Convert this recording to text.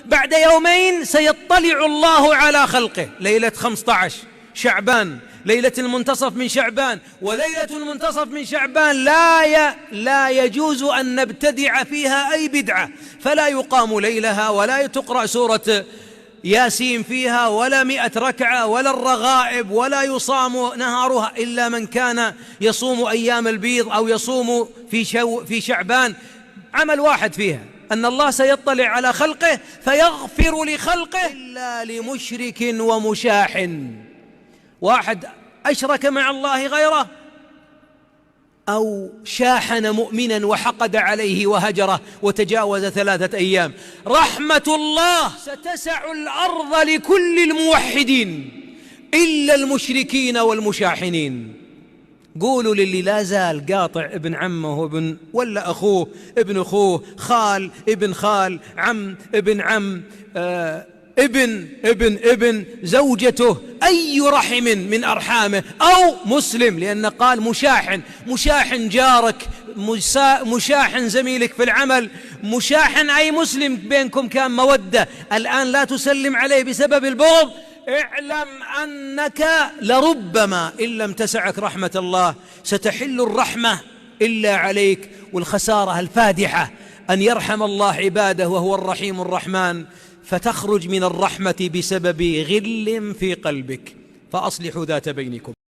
بعد يومين سيطلع الله على خلقه. ليلة 15 شعبان، ليلة المنتصف من شعبان، وليلة المنتصف من شعبان لا يجوز أن نبتدع فيها أي بدعة، فلا يقام ليلها ولا تقرأ سورة ياسين فيها ولا 100 ركعة ولا الرغائب، ولا يصام نهارها إلا من كان يصوم أيام البيض أو يصوم في شعبان. عمل واحد فيها أن الله سيطلع على خلقه فيغفر لخلقه إلا لمشرك ومشاح. واحد أشرك مع الله غيره أو شاحن مؤمنا وحقد عليه وهجره وتجاوز 3 أيام، رحمة الله ستسع الأرض لكل الموحدين إلا المشركين والمشاحنين. قولوا للي لا زال قاطع ابن عمه ولا أخوه ابن أخوه، خال ابن خال، عم ابن عم، ابن زوجته، أي رحم من أرحامه، أو مسلم، لأن قال مشاحن جارك، مشاحن زميلك في العمل، مشاحن أي مسلم بينكم كان مودة، الآن لا تسلم عليه بسبب البغض. اعلم أنك لربما إن لم تسعك رحمة الله ستحل الرحمة إلا عليك، والخسارة الفادحة أن يرحم الله عباده وهو الرحيم الرحمن فتخرج من الرحمة بسبب غل في قلبك. فأصلحوا ذات بينكم.